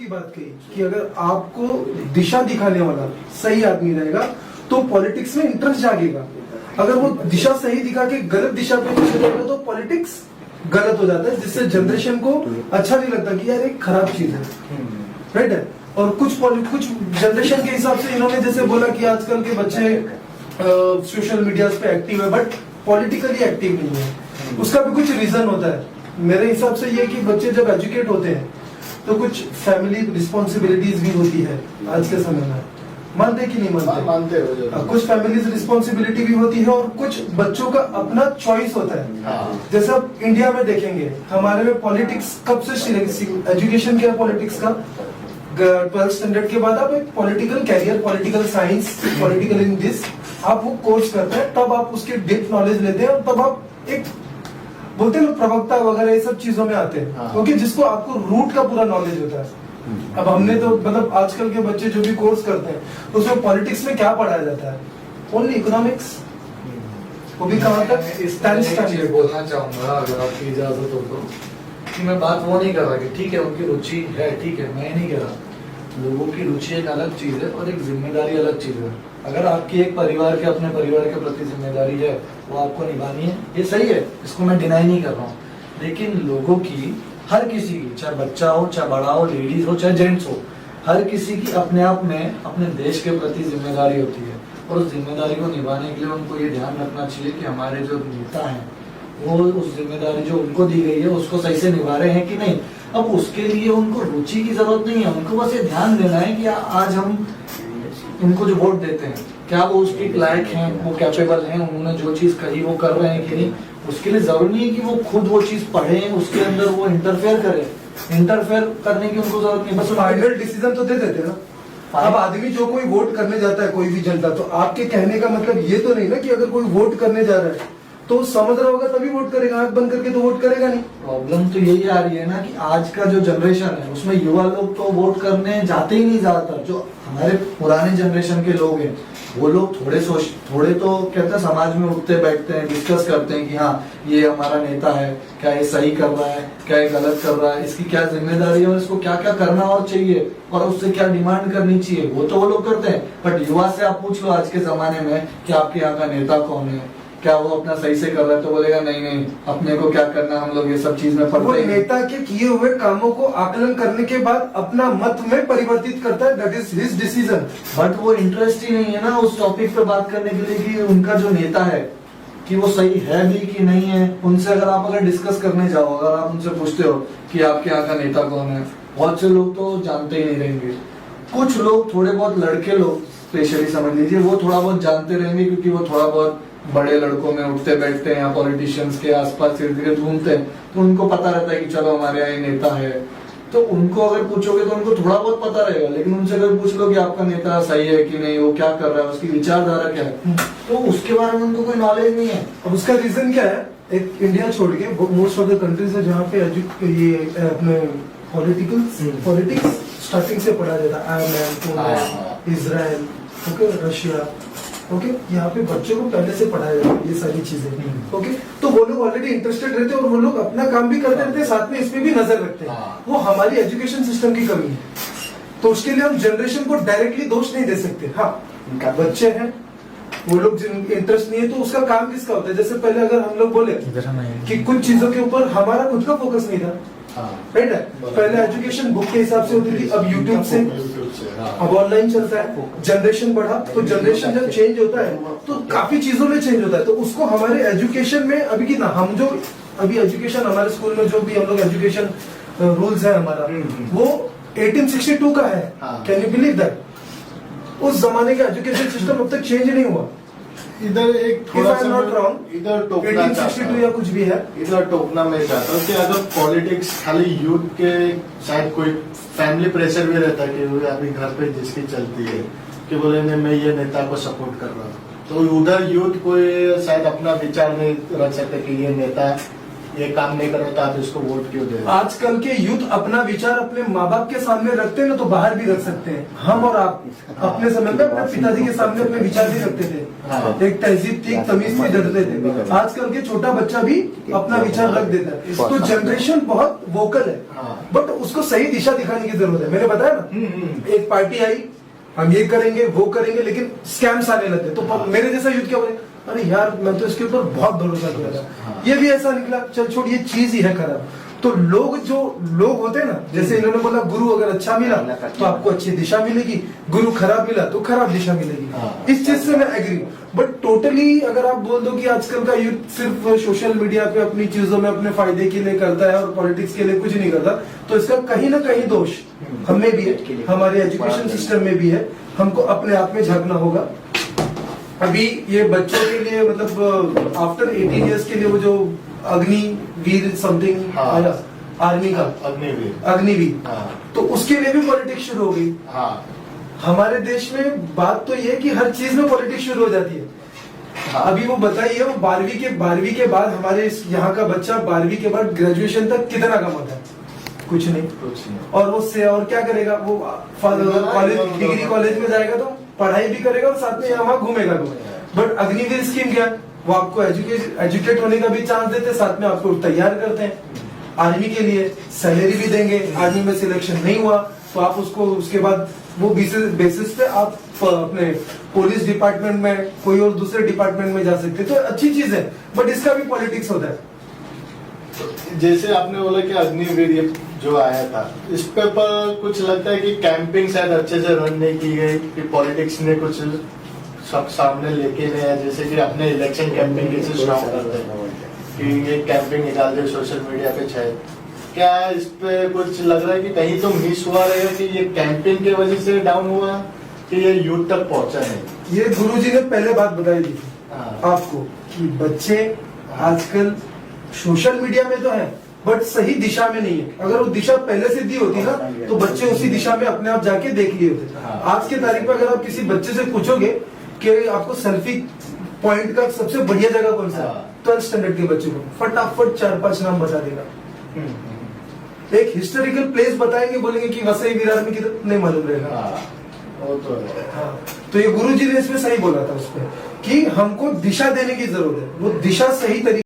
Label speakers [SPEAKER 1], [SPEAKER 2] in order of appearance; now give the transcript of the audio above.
[SPEAKER 1] की बात कही कि अगर आपको दिशा दिखाने वाला सही आदमी रहेगा तो पॉलिटिक्स में इंटरेस्ट जागेगा। अगर वो दिशा सही दिखा के गलत दिशा पे चले जाएगा तो पॉलिटिक्स गलत हो जाता है, जिससे जनरेशन को अच्छा नहीं लगता कि यार एक खराब चीज है, राइट है। और कुछ जनरेशन के हिसाब से इन्होंने जैसे बोला कि आजकल के बच्चे सोशल मीडिया पे एक्टिव है बट पॉलिटिकली एक्टिव नहीं है। उसका भी कुछ रीजन होता है मेरे हिसाब से ये कि बच्चे जब एजुकेट होते हैं तो कुछ फैमिली रिस्पॉन्सिबिलिटीज भी होती है आज के समय में। मानते कि नहीं मानते हो? कुछ फैमिलीज रिस्पॉन्सिबिलिटी भी होती है और कुछ बच्चों का अपना चॉइस होता है। जैसे अब इंडिया में देखेंगे हमारे में पॉलिटिक्स कब से एजुकेशन क्या है पॉलिटिक्स का, 12th स्टैंडर्ड के बाद आप एक political career, political science, political in this आप वो कोर्स करते हैं, तब आप उसके डीप नॉलेज लेते हैं और तब आप एक बोलते हैं प्रवक्ता वगैरह ये सब चीजों में आते हैं, क्योंकि जिसको आपको रूट का पूरा नॉलेज होता है। अब हमने तो मतलब आजकल के बच्चे जो भी कोर्स करते हैं तो उसमें पॉलिटिक्स में क्या पढ़ाया जाता है? ओनली इकोनॉमिक्स, वो भी कहाँ तक?
[SPEAKER 2] बोलना चाहूंगा अगर आपकी इजाजत हो तो, कि मैं बात वो नहीं कर रहा कि ठीक है उनकी रुचि है, ठीक है, मैं नहीं कह रहा। लोगों की रुचि एक अलग चीज है और एक जिम्मेदारी अलग चीज है। अगर आपकी एक परिवार के अपने परिवार के प्रति जिम्मेदारी है वो आपको निभानी है, ये सही है, इसको मैं डिनाई नहीं कर रहा हूँ। लेकिन लोगों की, हर किसी की, चाहे बच्चा हो, चाहे बड़ा हो, लेडीज हो, चाहे जेंट्स हो, हर किसी की अपने आप में अपने देश के प्रति जिम्मेदारी होती है। और उस जिम्मेदारी को निभाने के लिए उनको ये ध्यान रखना चाहिए कि हमारे जो नेता हैं वो उस जिम्मेदारी जो उनको दी गई है उसको सही से निभा रहे हैं कि नहीं। अब उसके लिए उनको रुचि की जरूरत नहीं है, उनको बस ये ध्यान देना है कि आज हम इनको जो वोट देते हैं क्या वो उसके लायक हैं, वो कैपेबल हैं, उन्होंने जो चीज कही वो कर रहे हैं कि नहीं। उसके लिए जरूरी नहीं है कि वो खुद वो चीज पढ़े, उसके अंदर वो इंटरफेयर करे। इंटरफेयर करने की उनको जरूरत नहीं, बस
[SPEAKER 1] फाइनल डिसीजन तो दे देते हैं ना। अब आदमी जो कोई वोट करने जाता है, कोई भी जनता, तो आपके कहने का मतलब ये तो नहीं ना कि अगर कोई वोट करने जा रहा है तो समझ रहा होगा तभी वोट करेगा, आंख बंद करके तो वोट करेगा नहीं।
[SPEAKER 2] प्रॉब्लम तो यही आ रही है ना कि आज का जो जनरेशन है उसमें युवा लोग तो वोट करने जाते ही नहीं। ज्यादातर जो हमारे पुराने जनरेशन के लोग हैं वो लोग थोड़े तो कहते हैं समाज में उठते बैठते हैं, डिस्कस करते हैं कि हाँ ये हमारा नेता है, क्या ये सही कर रहा है, क्या ये गलत कर रहा है, इसकी क्या जिम्मेदारी है और इसको क्या क्या करना और चाहिए और उससे क्या डिमांड करनी चाहिए, वो तो वो लोग करते हैं। बट युवा से आप पूछ लो आज के जमाने में कि आपके यहाँ का नेता कौन है, क्या वो अपना सही से कर रहा है, तो बोलेगा नहीं नहीं अपने को क्या करना, हम लोग ये सब चीज में पढ़ते हैं।
[SPEAKER 1] नेता के किए हुए कामों को आकलन करने के बाद अपना मत में परिवर्तित करता है, that is his decision.
[SPEAKER 2] But वो इंटरेस्ट ही नहीं है ना उस टॉपिक पे बात करने के लिए कि उनका जो नेता है कि वो सही है भी कि नहीं है। उनसे अगर डिस्कस करने जाओ, अगर आप उनसे पूछते हो कि आपके यहाँ का नेता कौन है, बहुत से लोग तो जानते ही नहीं रहेंगे। कुछ लोग, थोड़े बहुत लड़के लोग स्पेशली समझ लीजिए, वो थोड़ा बहुत जानते रहेंगे क्योंकि वो थोड़ा बहुत बड़े लड़कों में उठते बैठते हैं या पॉलिटिशियंस के आसपास इर्द गिर्द घूमते हैं, तो उनको पता रहता है कि चलो हमारे यहाँ नेता है। तो उनको अगर पूछोगे तो उनको थोड़ा बहुत पता रहेगा। लेकिन उनसे अगर पूछ लो कि आपका नेता सही है कि नहीं, वो क्या कर रहा है, उसकी विचारधारा क्या है, तो उसके बारे में उनको कोई नॉलेज नहीं है।
[SPEAKER 1] अब उसका रीजन क्या है? एक इंडिया छोड़ के मोस्ट ऑफ द कंट्रीज है जहाँ पे ये अपने पॉलिटिक्स स्टार्टिंग से पढ़ा जाता है। Ireland, Israel, okay, Russia, okay, यहाँ पे बच्चों को पहले से पढ़ाया जाता है ये सारी चीजें। ओके, तो वो लोग ऑलरेडी इंटरेस्टेड रहते हैं और वो लोग अपना काम भी करते रहते हैं, साथ में इसमें भी नजर रखते हैं। वो हमारी एजुकेशन सिस्टम की कमी है। तो उसके लिए हम जनरेशन को डायरेक्टली दोष नहीं दे सकते। हाँ, उनका बच्चे हैं, वो लोग जिन इंटरेस्ट नहीं है तो उसका काम किसका होता है? जैसे पहले अगर हम लोग बोले कि कुछ चीजों के ऊपर हमारा खुद का फोकस नहीं था, राइट है। पहले एजुकेशन बुक के हिसाब से होती थी, अब यूट्यूब से, अब ऑनलाइन चलता है। जनरेशन बढ़ा तो जनरेशन जब चेंज होता है तो काफी चीजों में चेंज होता है। तो उसको हमारे एजुकेशन में अभी की ना, हम जो अभी एजुकेशन हमारे स्कूल में जो भी हम लोग एजुकेशन रूल्स है हमारा, वो 1862 का है। Can you believe that? उस जमाने का एजुकेशन सिस्टम अब तक चेंज नहीं हुआ।
[SPEAKER 3] इधर एक थोड़ा सा इधर टोकना
[SPEAKER 1] 1862 या कुछ भी है,
[SPEAKER 3] इधर टोकना मैं चाहता हूँ कि अगर पॉलिटिक्स खाली यूथ के, शायद कोई फैमिली प्रेशर भी रहता है कि अभी घर पे जिसकी चलती है कि बोले मैं ये नेता को सपोर्ट कर रहा हूँ, तो उधर यूथ कोई शायद अपना विचार नहीं रख सकते कि ये नेता ये काम नहीं करो तो आप इसको वोट क्यों दे रहे हो?
[SPEAKER 1] आजकल के यूथ अपना विचार अपने माँ बाप के सामने रखते हैं ना, तो बाहर भी रख सकते हैं। हम और आप अपने समय में अपने पिताजी के सामने अपने विचार भी रखते थे,
[SPEAKER 3] हाँ।
[SPEAKER 1] एक तहजीब थी, एक तमीज थी, डरते थे। आजकल के छोटा बच्चा भी अपना विचार रख देता है। तो जनरेशन बहुत वोकल है,
[SPEAKER 3] हाँ।
[SPEAKER 1] बट उसको सही दिशा दिखाने की जरूरत है। मैंने बताया ना, एक पार्टी आई, हम ये करेंगे वो करेंगे, लेकिन स्कैम्स आने लगे। तो मेरे जैसा यूथ क्या बोले, अरे यार मैं तो इसके ऊपर बहुत भरोसा किया था, ये भी ऐसा निकला, चल छोड़, ये चीज ही है खराब। तो लोग होते हैं ना, जैसे इन्होंने बोला गुरु अगर अच्छा मिला तो आपको अच्छी दिशा मिलेगी, गुरु खराब मिला तो खराब दिशा मिलेगी। इस चीज से मैं एग्री। बट टोटली अगर आप बोल दो कि आजकल का यूथ सिर्फ सोशल मीडिया पे अपनी चीजों में अपने फायदे के लिए करता है और पॉलिटिक्स के लिए कुछ नहीं करता, तो इसका कहीं ना कहीं दोष हमें भी है, हमारे एजुकेशन सिस्टम में भी है। हमको अपने आप में झांकना होगा। अभी ये बच्चों के लिए मतलब आफ्टर 18 इयर्स के लिए वो जो अग्निवीर समथिंग आया आर्मी का, अग्निवीर, तो उसके लिए भी पॉलिटिक्स शुरू हो गई। हमारे देश में बात तो ये है कि हर चीज में पॉलिटिक्स शुरू हो जाती है। अभी वो बताइए, वो 12वीं के बाद हमारे यहाँ का बच्चा 12वीं के बाद ग्रेजुएशन तक कितना कमाता है? कुछ नहीं। और उससे और क्या करेगा वो? कॉलेज, डिग्री कॉलेज में जाएगा तो पढ़ाई भी करेगा और साथ में यहाँ घूमेगा। बट अग्निवीर स्कीम क्या है? वो आपको एजुकेट होने का भी चांस देते हैं, साथ में आपको तैयार करते हैं आर्मी के लिए, सैलरी भी देंगे। आर्मी में सिलेक्शन नहीं हुआ तो आप उसको उसके बाद वो बेसिस पे आप अपने पुलिस डिपार्टमेंट में कोई और दूसरे डिपार्टमेंट में जा सकते हैं। तो अच्छी चीज है, बट इसका भी पॉलिटिक्स होता है।
[SPEAKER 3] जैसे आपने बोला कि अग्निवीर ये जो आया था, इस पे पर कुछ लगता है कि कैंपिंग शायद अच्छे से रन नहीं की गई, कि पॉलिटिक्स ने कुछ सब सामने लेके नहीं आया। जैसे कि अपने इलेक्शन कैंपिंग कैसे स्ट्रॉन्ग करते हैं कि ये कैंपिंग निकाल दे सोशल मीडिया पे छाए, क्या इस पे कुछ लग रहा है कि कहीं तो मिस हुआ रहेगा कि ये कैंपिंग की वजह से डाउन हुआ कि ये यूथ तक पहुंचा नहीं?
[SPEAKER 1] ये गुरुजी ने पहले बात बताई थी आपको कि बच्चे आजकल सोशल मीडिया में तो है बट सही दिशा में नहीं है। अगर वो दिशा पहले से दी होती ना तो बच्चे उसी दिशा में अपने आप जाके देख लिए होते। आज के तारीख में अगर आप किसी बच्चे से पूछोगे कि आपको सेल्फी पॉइंट का सबसे बढ़िया जगह कौन सा है, 12th स्टैंडर्ड के बच्चे को फटाफट 4-5 नाम बता देगा। एक हिस्टोरिकल प्लेस बताएंगे, बोलेंगे कि वसई विरार में किधर, नहीं मालूम रहेगा।
[SPEAKER 3] वो तो है।
[SPEAKER 1] तो ये गुरुजी ने इसमें सही बोला था उसपे कि हमको दिशा देने की जरूरत है। वो दिशा सही तरीके